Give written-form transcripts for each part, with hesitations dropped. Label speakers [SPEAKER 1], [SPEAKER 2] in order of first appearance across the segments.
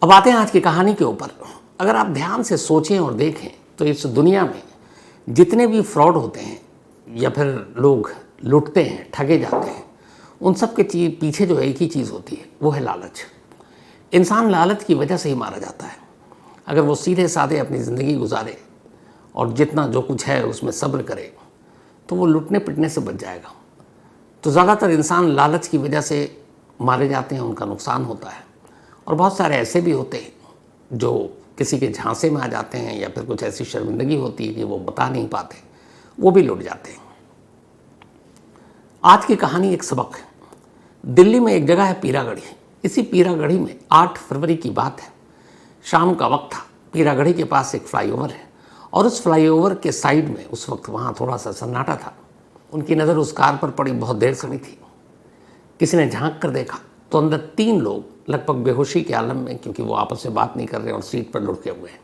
[SPEAKER 1] अब आते हैं आज की कहानी के ऊपर। अगर आप ध्यान से सोचें और देखें तो इस दुनिया में जितने भी फ्रॉड होते हैं या फिर लोग लुटते हैं, ठगे जाते हैं, उन सब के पीछे जो एक ही चीज़ होती है वो है लालच। इंसान लालच की वजह से ही मारा जाता है। अगर वो सीधे साधे अपनी ज़िंदगी गुजारे और जितना जो कुछ है उसमें सब्र करे तो वो लुटने पिटने से बच जाएगा। तो ज़्यादातर इंसान लालच की वजह से मारे जाते हैं, उनका नुकसान होता है। और बहुत सारे ऐसे भी होते हैं जो किसी के झांसे में आ जाते हैं या फिर कुछ ऐसी शर्मिंदगी होती है कि वो बता नहीं पाते, वो भी लुट जाते हैं। आज की कहानी एक सबक है। दिल्ली में एक जगह है पीरागढ़ी। इसी पीरागढ़ी में 8 फरवरी की बात है, शाम का वक्त था। पीरागढ़ी के पास एक फ्लाईओवर है और उस फ्लाईओवर के साइड में उस वक्त वहाँ थोड़ा सा सन्नाटा था। उनकी नज़र उस कार पर पड़ी, बहुत देर से नहीं थी। किसी ने झांक कर देखा तो अंदर 3 लोग लगभग बेहोशी के आलम में, क्योंकि वो आपस में बात नहीं कर रहे और सीट पर लुढ़के हुए हैं।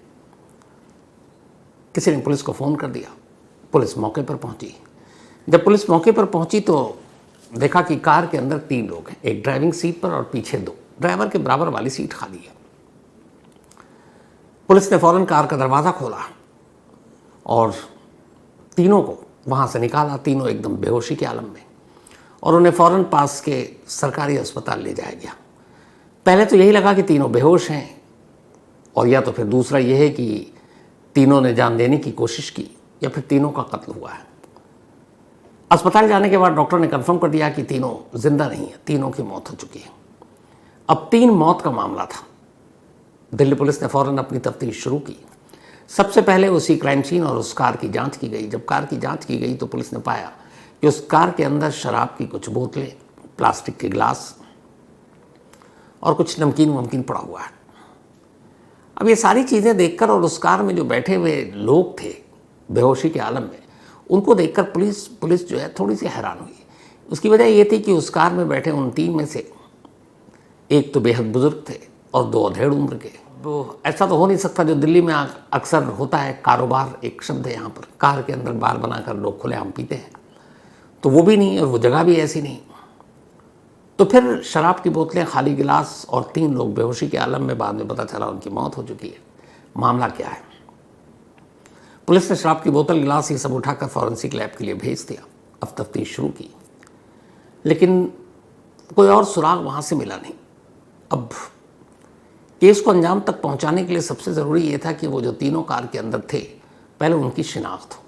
[SPEAKER 1] किसी ने पुलिस को फ़ोन कर दिया। पुलिस मौके पर पहुंची। जब पुलिस मौके पर पहुंची तो देखा कि कार के अंदर 3 लोग हैं, एक ड्राइविंग सीट पर और पीछे 2। ड्राइवर के बराबर वाली सीट खाली है। पुलिस ने फौरन कार का दरवाज़ा खोला और तीनों को वहाँ से निकाला। तीनों एकदम बेहोशी के आलम में, और उन्हें फ़ौरन पास के सरकारी अस्पताल ले जाया गया। पहले तो यही लगा कि तीनों बेहोश हैं, और या तो फिर दूसरा यह है कि तीनों ने जान देने की कोशिश की या फिर तीनों का कत्ल हुआ है। अस्पताल जाने के बाद डॉक्टर ने कंफर्म कर दिया कि तीनों जिंदा नहीं है, तीनों की मौत हो चुकी है। अब 3 मौत का मामला था। दिल्ली पुलिस ने फ़ौरन अपनी तफ्तीश शुरू की। सबसे पहले उसी क्राइम सीन और उस कार की जांच की गई। जब कार की जांच की गई तो पुलिस ने पाया कि उस कार के अंदर शराब की कुछ बोतलें, प्लास्टिक के गिलास और कुछ नमकीन वमकीन पड़ा हुआ है। अब ये सारी चीज़ें देखकर और उस कार में जो बैठे हुए लोग थे बेहोशी के आलम में, उनको देखकर पुलिस जो है थोड़ी सी हैरान हुई। उसकी वजह ये थी कि उस कार में बैठे उन 3 में से एक तो बेहद बुजुर्ग थे और 2 अधेड़ उम्र के। तो ऐसा तो हो नहीं सकता जो दिल्ली में अक्सर होता है, कारोबार एक शब्द है यहाँ पर, कार के अंदर बार बनाकर लोग खुलेआम पीते हैं, तो वो भी नहीं और वो जगह भी ऐसी नहीं। तो फिर शराब की बोतलें, खाली गिलास और 3 लोग बेहोशी के आलम में, बाद में पता चला उनकी मौत हो चुकी है। मामला क्या है? पुलिस ने शराब की बोतल, गिलास ये सब उठाकर फॉरेंसिक लैब के लिए भेज दिया। अब तफ्तीश शुरू की, लेकिन कोई और सुराग वहाँ से मिला नहीं। अब केस को अंजाम तक पहुँचाने के लिए सबसे ज़रूरी ये था कि वो जो तीनों कार के अंदर थे, पहले उनकी शिनाख्त हो।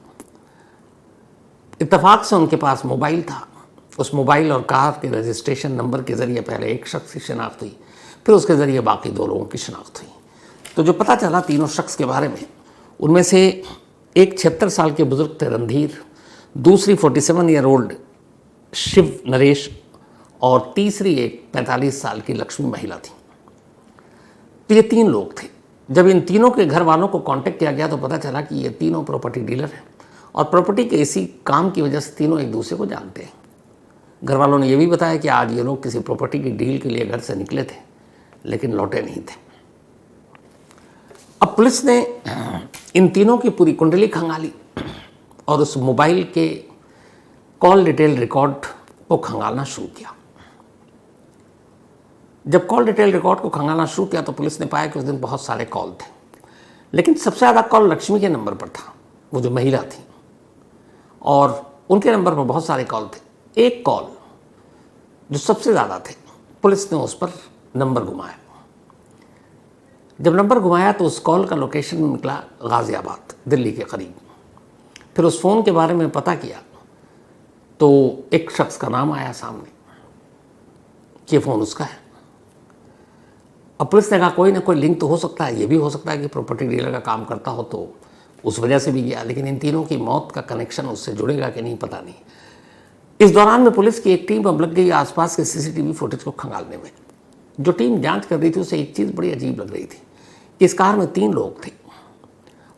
[SPEAKER 1] इत्तेफाक से उनके पास मोबाइल था। उस मोबाइल और कार के रजिस्ट्रेशन नंबर के ज़रिए पहले एक शख्स की शिनाख्त हुई, फिर उसके ज़रिए बाकी 2 लोगों की शिनाख्त हुई। तो जो पता चला तीनों शख्स के बारे में, उनमें से एक 76 साल के बुजुर्ग थे रणधीर, दूसरी 47 ईयर ओल्ड शिव नरेश और तीसरी एक 45 साल की लक्ष्मी महिला थी। तो ये 3 लोग थे। जब इन तीनों के घर वालों को कांटेक्ट किया गया तो पता चला कि ये तीनों प्रॉपर्टी डीलर हैं और प्रॉपर्टी के इसी काम की वजह से तीनों एक दूसरे को जानते हैं। घर वालों ने यह भी बताया कि आज ये लोग किसी प्रॉपर्टी की डील के लिए घर से निकले थे, लेकिन लौटे नहीं थे। अब पुलिस ने इन तीनों की पूरी कुंडली खंगाली और उस मोबाइल के कॉल डिटेल रिकॉर्ड को खंगालना शुरू किया। जब कॉल डिटेल रिकॉर्ड को खंगालना शुरू किया तो पुलिस ने पाया कि उस दिन बहुत सारे कॉल थे, लेकिन सबसे ज़्यादा कॉल लक्ष्मी के नंबर पर था, वो जो महिला थी, और उनके नंबर पर बहुत सारे कॉल थे। एक कॉल जो सबसे ज़्यादा थे, पुलिस ने उस पर नंबर घुमाया। जब नंबर घुमाया तो उस कॉल का लोकेशन निकला गाज़ियाबाद, दिल्ली के करीब। फिर उस फ़ोन के बारे में पता किया तो एक शख्स का नाम आया सामने कि फ़ोन उसका है। अब पुलिस ने कहा कोई ना कोई लिंक तो हो सकता है, ये भी हो सकता है कि प्रॉपर्टी डीलर का काम करता हो तो उस वजह से भी गया, लेकिन इन तीनों की मौत का कनेक्शन उससे जुड़ेगा कि नहीं पता नहीं। इस दौरान में पुलिस की एक टीम अब लग गई आसपास के सीसीटीवी फुटेज को खंगालने में। जो टीम जांच कर रही थी उसे एक चीज़ बड़ी अजीब लग रही थी कि इस कार में 3 लोग थे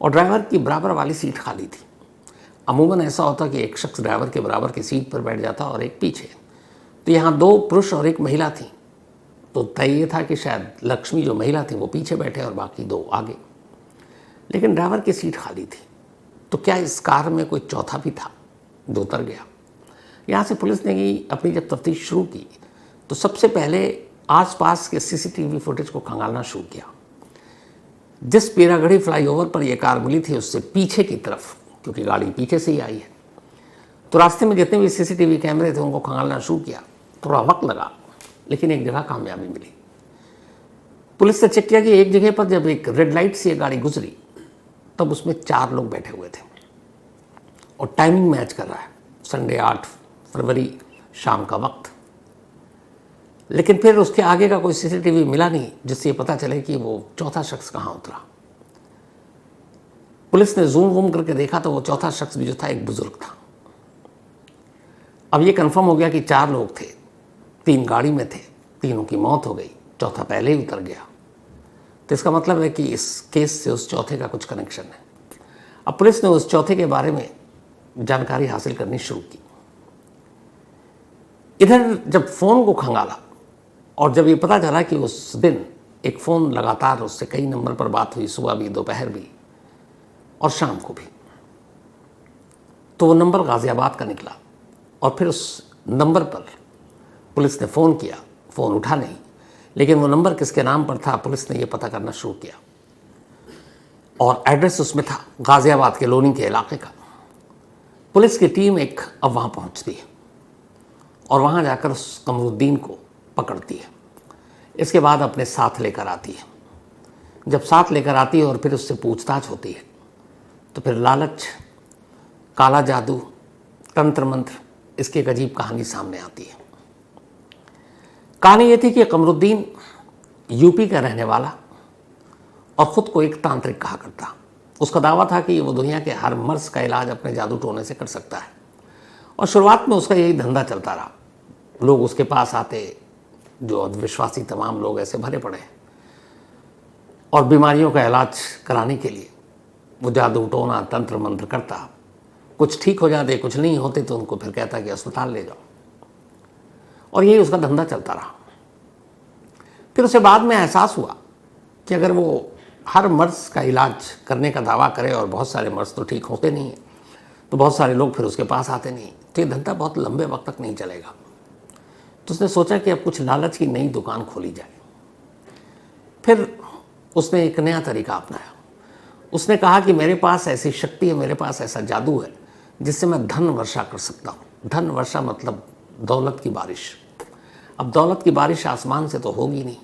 [SPEAKER 1] और ड्राइवर की बराबर वाली सीट खाली थी। अमूमन ऐसा होता कि एक शख्स ड्राइवर के बराबर की सीट पर बैठ जाता और एक पीछे। तो यहाँ 2 पुरुष और एक महिला थी, तो तय ये था कि शायद लक्ष्मी जो महिला थी वो पीछे बैठे और बाकी 2 आगे, लेकिन ड्राइवर की सीट खाली थी। तो क्या इस कार में कोई चौथा भी था जो उतर गया? यहाँ से पुलिस ने अपनी जब तफ्तीश शुरू की तो सबसे पहले आसपास के सीसीटीवी फुटेज को खंगालना शुरू किया। जिस पीरागढ़ी फ्लाईओवर पर यह कार मिली थी उससे पीछे की तरफ, क्योंकि गाड़ी पीछे से ही आई है, तो रास्ते में जितने भी सीसीटीवी कैमरे थे उनको खंगालना शुरू किया। थोड़ा वक्त लगा, लेकिन एक जगह कामयाबी मिली। पुलिस ने चेक किया कि एक जगह पर जब एक रेड लाइट से गाड़ी गुजरी तब उसमें 4 लोग बैठे हुए थे और टाइमिंग मैच कर रहा है, संडे 8 फरवरी शाम का वक्त। लेकिन फिर उसके आगे का कोई सीसीटीवी मिला नहीं जिससे ये पता चले कि वो चौथा शख्स कहाँ उतरा। पुलिस ने जूम वूम करके देखा तो वो चौथा शख्स भी जो था एक बुजुर्ग था। अब ये कंफर्म हो गया कि 4 लोग थे, 3 गाड़ी में थे, तीनों की मौत हो गई, चौथा पहले ही उतर गया। तो इसका मतलब है कि इस केस से उस चौथे का कुछ कनेक्शन है। अब पुलिस ने उस चौथे के बारे में जानकारी हासिल करनी शुरू की। इधर जब फ़ोन को खंगाला और जब ये पता चला कि उस दिन एक फ़ोन लगातार उससे कई नंबर पर बात हुई, सुबह भी, दोपहर भी और शाम को भी, तो वो नंबर गाज़ियाबाद का निकला। और फिर उस नंबर पर पुलिस ने फ़ोन किया, फ़ोन उठा नहीं, लेकिन वो नंबर किसके नाम पर था पुलिस ने ये पता करना शुरू किया। और एड्रेस उसमें था गाज़ियाबाद के लोनी के इलाके का। पुलिस की टीम अब वहाँ पहुँचती है और वहाँ जाकर उस कमरुद्दीन को पकड़ती है। इसके बाद अपने साथ लेकर आती है। जब साथ लेकर आती है और फिर उससे पूछताछ होती है तो फिर लालच, काला जादू, तंत्र मंत्र, इसकी एक अजीब कहानी सामने आती है। कहानी ये थी कि कमरुद्दीन यूपी का रहने वाला और ख़ुद को एक तांत्रिक कहा करता। उसका दावा था कि वो दुनिया के हर मर्ज का इलाज अपने जादू टोने से कर सकता है। और शुरुआत में उसका यही धंधा चलता रहा। लोग उसके पास आते, जो विश्वासी तमाम लोग ऐसे भरे पड़े हैं, और बीमारियों का इलाज कराने के लिए वो जादू टोना तंत्र मंत्र करता। कुछ ठीक हो जाते, कुछ नहीं होते तो उनको फिर कहता कि अस्पताल ले जाओ। और यही उसका धंधा चलता रहा। फिर उसे बाद में एहसास हुआ कि अगर वो हर मर्ज का इलाज करने का दावा करे और बहुत सारे मर्ज तो ठीक होते नहीं हैं, तो बहुत सारे लोग फिर उसके पास आते नहीं, तो ये धंधा बहुत लंबे वक्त तक नहीं चलेगा। तो उसने सोचा कि अब कुछ लालच की नई दुकान खोली जाए। फिर उसने एक नया तरीका अपनाया। उसने कहा कि मेरे पास ऐसी शक्ति है, मेरे पास ऐसा जादू है जिससे मैं धन वर्षा कर सकता हूँ। धन वर्षा मतलब दौलत की बारिश। अब दौलत की बारिश आसमान से तो होगी नहीं,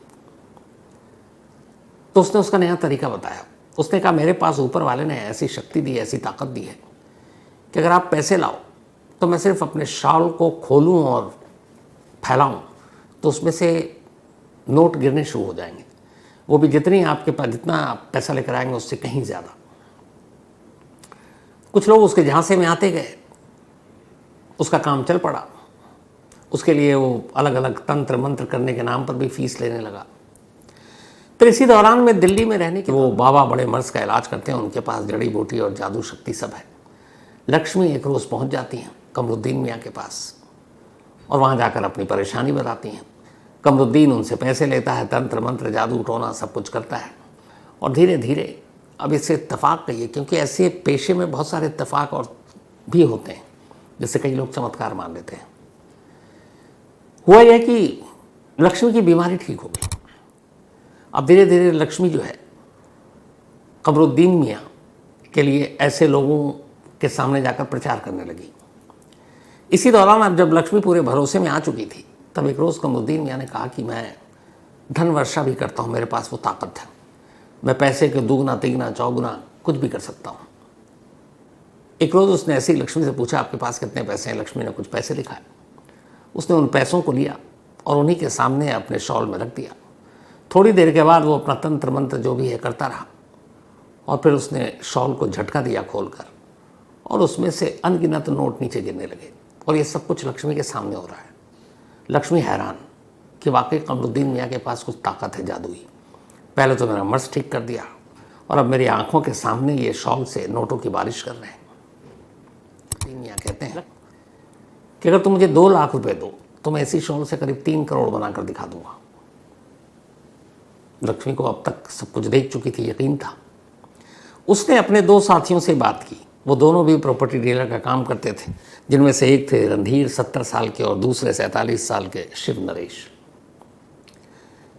[SPEAKER 1] तो उसने उसका नया तरीका बताया। उसने कहा मेरे पास ऊपर वाले ने ऐसी शक्ति दी, ऐसी ताकत दी है कि अगर आप पैसे लाओ तो मैं सिर्फ अपने शॉल को खोलूं और फैलाऊं तो उसमें से नोट गिरने शुरू हो जाएंगे। वो भी जितनी आपके पास, जितना आप पैसा लेकर आएंगे उससे कहीं ज़्यादा। कुछ लोग उसके झांसे में आते गए, उसका काम चल पड़ा। उसके लिए वो अलग अलग तंत्र मंत्र करने के नाम पर भी फीस लेने लगा। फिर इसी दौरान में दिल्ली में रहने के वो बाबा बड़े मर्ज का इलाज करते हैं, उनके पास जड़ी बूटी और जादू शक्ति सब है। लक्ष्मी एक रोज़ पहुंच जाती हैं कमरुद्दीन मियाँ के पास और वहाँ जाकर अपनी परेशानी बताती हैं। कमरुद्दीन उनसे पैसे लेता है, तंत्र मंत्र जादू टोना सब कुछ करता है। और धीरे धीरे अब इससे इत्तेफाक कहिए, क्योंकि ऐसे पेशे में बहुत सारे इत्तेफाक और भी होते हैं, जैसे कई लोग चमत्कार मान लेते हैं। हुआ यह कि लक्ष्मी की बीमारी ठीक हो गई। अब धीरे धीरे लक्ष्मी जो है कमरुद्दीन मियाँ के लिए ऐसे लोगों के सामने जाकर प्रचार करने लगी। इसी दौरान अब जब लक्ष्मी पूरे भरोसे में आ चुकी थी तब एक रोज़ कमरुद्दीन मियाँ ने कहा कि मैं धन वर्षा भी करता हूँ, मेरे पास वो ताकत है, मैं पैसे के दुगना तिगना चौगुना कुछ भी कर सकता हूँ। एक रोज़ उसने ऐसे ही लक्ष्मी से पूछा आपके पास कितने पैसे हैं। लक्ष्मी ने कुछ पैसे दिखाए। उसने उन पैसों को लिया और उन्हीं के सामने अपने शॉल में रख दिया। थोड़ी देर के बाद वो अपना तंत्र मंत्र जो भी है करता रहा और फिर उसने शॉल को झटका दिया खोलकर और उसमें से अनगिनत नोट नीचे गिरने लगे। और ये सब कुछ लक्ष्मी के सामने हो रहा है। लक्ष्मी हैरान कि वाकई कमरुद्दीन मियाँ के पास कुछ ताकत है जादुई। पहले तो मेरा मर्ज ठीक कर दिया और अब मेरी आंखों के सामने ये शॉल से नोटों की बारिश कर रहे हैं। मियाँ कहते हैं कि अगर तुम मुझे 2 लाख रुपए दो तो मैं इसी शॉल से करीब 3 करोड़ बनाकर दिखा दूंगा। लक्ष्मी को अब तक सब कुछ देख चुकी थी, यकीन था। उसने अपने 2 साथियों से बात की। वो दोनों भी प्रॉपर्टी डीलर का काम करते थे, जिनमें से एक थे रणधीर 70 साल के और दूसरे 47 साल के शिव नरेश।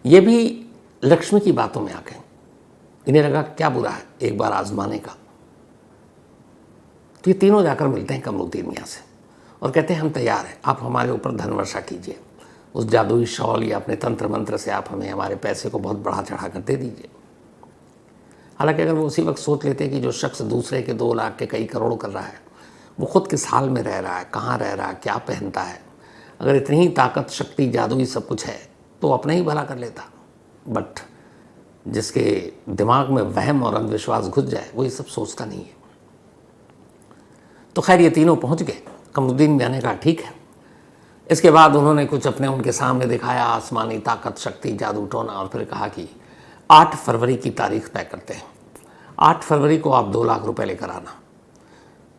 [SPEAKER 1] ये भी लक्ष्मी की बातों में आ गए इन्हें लगा क्या बुरा है एक बार आजमाने का। तो ये तीनों जाकर मिलते हैं कमरुद्दीन मियाँ से और कहते हैं हम तैयार हैं, आप हमारे ऊपर धन वर्षा कीजिए, उस जादुई शॉल या अपने तंत्र मंत्र से आप हमें हमारे पैसे को बहुत बढ़ा चढ़ा कर दे दीजिए। हालांकि अगर वो उसी वक्त सोच लेते कि जो शख्स दूसरे के 2 लाख के कई करोड़ कर रहा है वो खुद किस हाल में रह रहा है, कहाँ रह रहा है, क्या पहनता है, अगर इतनी ही ताकत शक्ति जादुई सब कुछ है तो अपना ही भला कर लेता। बट जिसके दिमाग में वहम और अंधविश्वास घुस जाए वो ये सब सोचता नहीं है। तो खैर ये तीनों पहुंच गए। कमरुद्दीन मियाँ ने कहा ठीक है। इसके बाद उन्होंने कुछ अपने उनके सामने दिखाया, आसमानी ताकत, शक्ति, जादू टोना, और फिर कहा कि 8 फरवरी की तारीख तय करते हैं, 8 फरवरी को आप 2 लाख रुपए लेकर आना।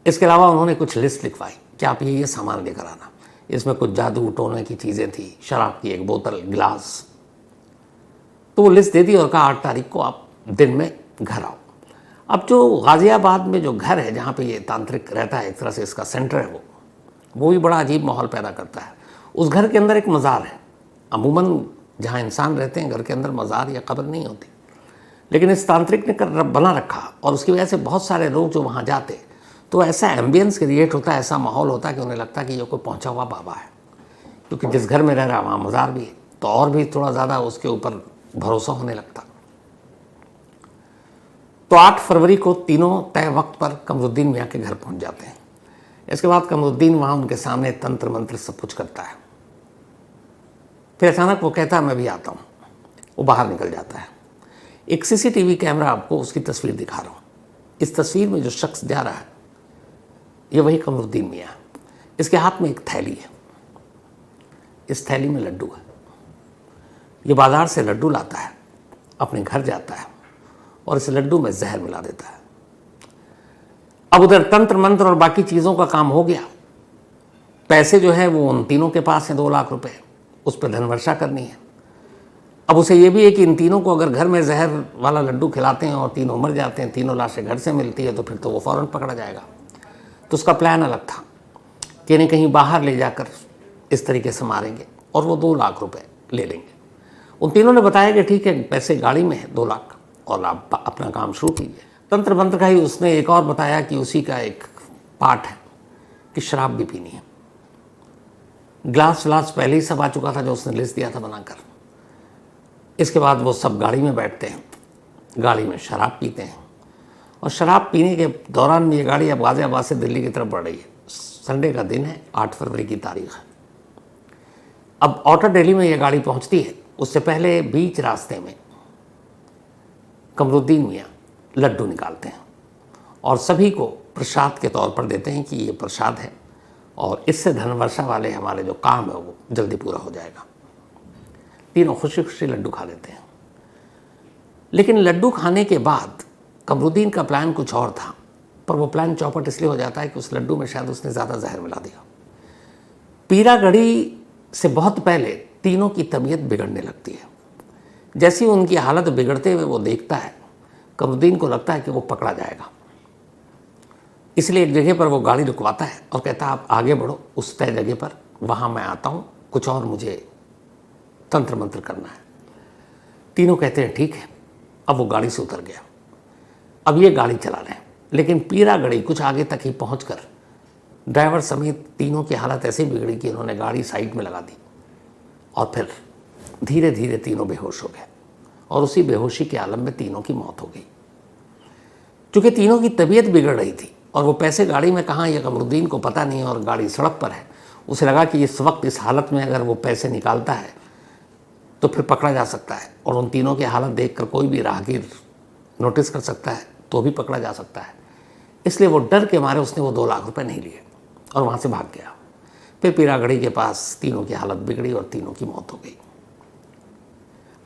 [SPEAKER 1] इसके अलावा उन्होंने कुछ लिस्ट लिखवाई कि आप ये सामान लेकर आना। इसमें कुछ जादू टोने की चीज़ें थी, शराब की 1 बोतल, गिलास। तो वो लिस्ट दे दी और कहा 8 तारीख को आप दिन में घर आओ। अब जो गाज़ियाबाद में जो घर है जहाँ पे ये तांत्रिक रहता है, एक तरह से इसका सेंटर है, वो भी बड़ा अजीब माहौल पैदा करता है। उस घर के अंदर एक मज़ार है। अमूमन जहाँ इंसान रहते हैं घर के अंदर मज़ार या कब्र नहीं होती, लेकिन इस तांत्रिक ने बना रखा और उसकी वजह से बहुत सारे लोग जो वहाँ जाते तो ऐसा एम्बियंस क्रिएट होता है, ऐसा माहौल होता है कि उन्हें लगता है कि ये कोई पहुँचा हुआ बाबा है, क्योंकि जिस घर में रह रहा है वहाँ मज़ार भी है, तो और भी थोड़ा ज़्यादा उसके ऊपर भरोसा होने लगता। तो 8 फरवरी को तीनों तय वक्त पर कमरुद्दीन मियाँ के घर पहुँच जाते हैं। इसके बाद कमरुद्दीन वहाँ उनके सामने तंत्र मंत्र सब कुछ करता है। फिर अचानक वो कहता है मैं भी आता हूँ। वो बाहर निकल जाता है। एक सीसीटीवी कैमरा आपको उसकी तस्वीर दिखा रहा हूँ। इस तस्वीर में जो शख्स जा रहा है ये वही कमरुद्दीन मियाँ है। इसके हाथ में एक थैली है, इस थैली में लड्डू है। ये बाजार से लड्डू लाता है, अपने घर जाता है और इस लड्डू में जहर मिला देता है। अब उधर तंत्र मंत्र और बाकी चीज़ों का काम हो गया। पैसे जो है वो उन तीनों के पास हैं, 2 लाख रुपए, उस पर धनवर्षा करनी है। अब उसे ये भी है कि इन तीनों को अगर घर में जहर वाला लड्डू खिलाते हैं और तीनों मर जाते हैं, तीनों लाशें घर से मिलती है, तो फिर तो वो फ़ौरन पकड़ा जाएगा। तो उसका प्लान अलग था कि इन्हें कहीं बाहर ले जाकर इस तरीके से मारेंगे और वो 2 लाख रुपए ले लेंगे। उन तीनों ने बताया कि ठीक है, पैसे गाड़ी में है 2 लाख और आप अपना काम शुरू कीजिए। तंत्र मंत्र का ही उसने एक और बताया कि उसी का एक पार्ट है कि शराब भी पीनी है। ग्लास व्लास पहले ही सब आ चुका था जो उसने लिस्ट दिया था बनाकर। इसके बाद वो सब गाड़ी में बैठते हैं, गाड़ी में शराब पीते हैं और शराब पीने के दौरान में ये गाड़ी अब गाज़ियाबाद से दिल्ली की तरफ बढ़ रही है। संडे का दिन है, 8 फरवरी की तारीख है। अब आउटर दिल्ली में ये गाड़ी पहुंचती है, उससे पहले बीच रास्ते में कमरुद्दीन मियाँ लड्डू निकालते हैं और सभी को प्रसाद के तौर पर देते हैं कि ये प्रसाद है और इससे धनवर्षा वाले हमारे जो काम है वो जल्दी पूरा हो जाएगा। तीनों खुशी खुशी लड्डू खा लेते हैं। लेकिन लड्डू खाने के बाद कमरुद्दीन का प्लान कुछ और था, पर वो प्लान चौपट इसलिए हो जाता है कि उस लड्डू में शायद उसने ज़्यादा जहर मिला दिया। पीरागढ़ी से बहुत पहले तीनों की तबीयत बिगड़ने लगती है। जैसी उनकी हालत बिगड़ते हुए वो देखता है, कमरुद्दीन को लगता है कि वो पकड़ा जाएगा। इसलिए एक जगह पर वो गाड़ी रुकवाता है और कहता है आप आगे बढ़ो उस तय जगह पर, वहाँ मैं आता हूँ, कुछ और मुझे तंत्र मंत्र करना है। तीनों कहते हैं ठीक है। अब वो गाड़ी से उतर गया। अब ये गाड़ी चला रहे हैं, लेकिन पीरागढ़ी कुछ आगे तक ही पहुंचकर ड्राइवर समेत तीनों की हालत ऐसे बिगड़ी कि इन्होंने गाड़ी साइड में लगा दी और फिर धीरे धीरे तीनों बेहोश हो गए और उसी बेहोशी के आलम में तीनों की मौत हो गई। चूँकि तीनों की तबीयत बिगड़ रही थी और वो पैसे गाड़ी में कहाँ, ये कमरुद्दीन को पता नहीं और गाड़ी सड़क पर है। उसे लगा कि इस वक्त इस हालत में अगर वो पैसे निकालता है तो फिर पकड़ा जा सकता है और उन तीनों की हालत देखकर कोई भी राहगीर नोटिस कर सकता है तो भी पकड़ा जा सकता है। इसलिए वो डर के मारे उसने वो 2 लाख रुपए नहीं लिए और वहाँ से भाग गया। फिर पीरागढ़ी के पास तीनों की हालत बिगड़ी और तीनों की मौत हो गई।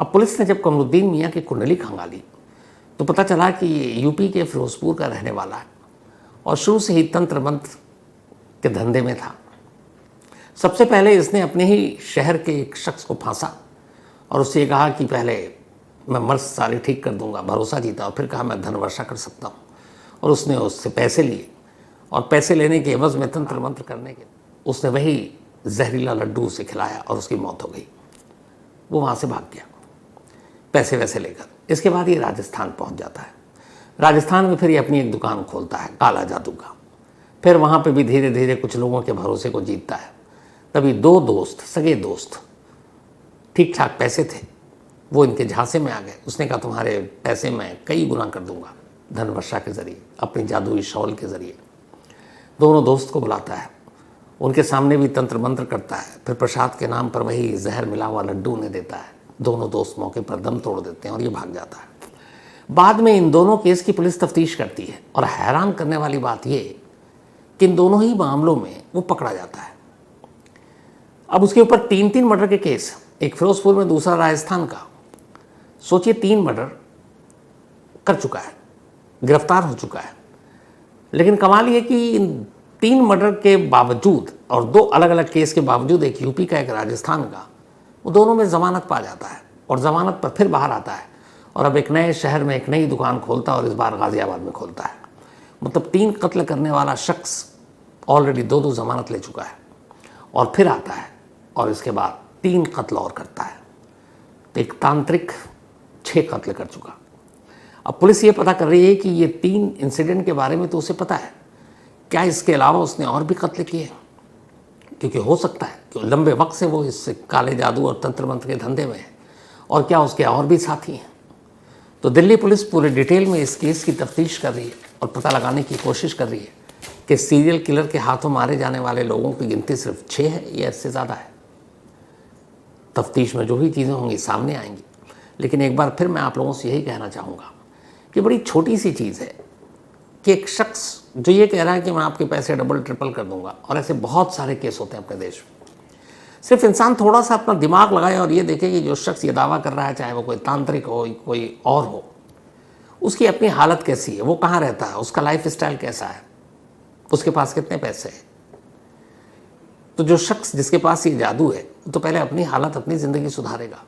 [SPEAKER 1] अब पुलिस ने जब कमरुद्दीन मियाँ की कुंडली खंगाली तो पता चला कि ये यूपी के फिरोजपुर का रहने वाला है और शुरू से ही तंत्र मंत्र के धंधे में था। सबसे पहले इसने अपने ही शहर के एक शख्स को फांसा और उससे कहा कि पहले मैं मर्ज सारे ठीक कर दूंगा, भरोसा जीता, और फिर कहा मैं धनवर्षा कर सकता हूँ। और उसने उससे पैसे लिए और पैसे लेने के एवज में तंत्र मंत्र करने के उसने वही जहरीला लड्डू उसे खिलाया और उसकी मौत हो गई। वो वहाँ से भाग गया पैसे वैसे लेकर। इसके बाद ये राजस्थान पहुंच जाता है। राजस्थान में फिर ये अपनी एक दुकान खोलता है काला जादू का। फिर वहाँ पे भी धीरे धीरे कुछ लोगों के भरोसे को जीतता है। तभी दो दोस्त, सगे दोस्त, ठीक ठाक पैसे थे, वो इनके झांसे में आ गए। उसने कहा तुम्हारे पैसे मैं कई गुना कर दूंगा, धन वर्षा के ज़रिए, अपनी जादुई शॉल के ज़रिए। दोनों दोस्त को बुलाता है, उनके सामने भी तंत्र मंत्र करता है। फिर प्रसाद के नाम पर वही जहर मिला हुआ लड्डू उन्हें देता है। दोनों दोस्त मौके पर दम तोड़ देते हैं और ये भाग जाता है। बाद में इन दोनों केस की पुलिस तफ्तीश करती है और हैरान करने वाली बात ये कि इन दोनों ही मामलों में वो पकड़ा जाता है। अब उसके ऊपर 3-3 मर्डर के केस, एक फिरोजपुर में, दूसरा राजस्थान का। सोचिए 3 मर्डर कर चुका है, गिरफ्तार हो चुका है। लेकिन कमाल ये कि इन 3 मर्डर के बावजूद और 2 अलग अलग केस के बावजूद, एक यूपी का एक राजस्थान का, वो दोनों में ज़मानत पा जाता है और ज़मानत पर फिर बाहर आता है और अब एक नए शहर में एक नई दुकान खोलता है और इस बार गाज़ियाबाद में खोलता है। मतलब 3 कत्ल करने वाला शख्स ऑलरेडी 2-2 ज़मानत ले चुका है और फिर आता है और इसके बाद 3 कत्ल और करता है। तो एक तांत्रिक 6 कत्ल कर चुका। अब पुलिस ये पता कर रही है कि ये 3 इंसिडेंट के बारे में तो उसे पता है, क्या इसके अलावा उसने और भी कत्ल किए? क्योंकि हो सकता है कि लंबे वक्त से वो इस काले जादू और तंत्र मंत्र के धंधे में है, और क्या उसके और भी साथी हैं? तो दिल्ली पुलिस पूरे डिटेल में इस केस की तफ्तीश कर रही है और पता लगाने की कोशिश कर रही है कि सीरियल किलर के हाथों मारे जाने वाले लोगों की गिनती सिर्फ 6 है या इससे ज़्यादा है। तफ्तीश में जो भी चीज़ें होंगी सामने आएंगी। लेकिन एक बार फिर मैं आप लोगों से यही कहना चाहूँगा कि बड़ी छोटी सी चीज़ है कि एक शख्स जो ये कह रहा है कि मैं आपके पैसे डबल ट्रिपल कर दूंगा, और ऐसे बहुत सारे केस होते हैं अपने देश में। सिर्फ इंसान थोड़ा सा अपना दिमाग लगाए और ये देखे कि जो शख्स ये दावा कर रहा है, चाहे वो कोई तांत्रिक हो, कोई और हो, उसकी अपनी हालत कैसी है, वो कहाँ रहता है, उसका लाइफ स्टाइल कैसा है, उसके पास कितने पैसे हैं। तो जो शख्स जिसके पास ये जादू है, वो तो पहले अपनी हालत, अपनी ज़िंदगी सुधारेगा।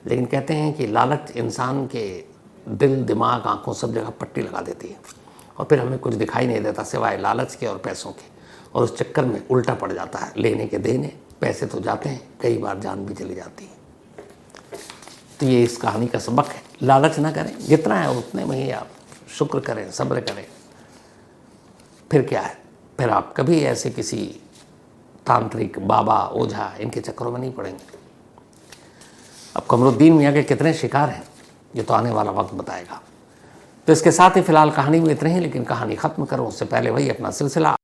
[SPEAKER 1] लेकिन कहते हैं कि लालच इंसान के दिल, दिमाग, आंखों, सब जगह पट्टी लगा देती है और फिर हमें कुछ दिखाई नहीं देता सिवाय लालच के और पैसों के, और उस चक्कर में उल्टा पड़ जाता है। लेने के देने, पैसे तो जाते हैं, कई बार जान भी चली जाती है। तो ये इस कहानी का सबक है। लालच ना करें, जितना है उतने में ही आप शुक्र करें, सब्र करें। फिर क्या है, फिर आप कभी ऐसे किसी तांत्रिक, बाबा, ओझा, इनके चक्करों में नहीं पड़ेंगे। अब कमरुद्दीन मियाँ के कितने शिकार हैं, ये तो आने वाला वक्त बताएगा। तो इसके साथ ही फिलहाल कहानी में इतने ही, लेकिन कहानी ख़त्म करूँ उससे पहले वही अपना सिलसिला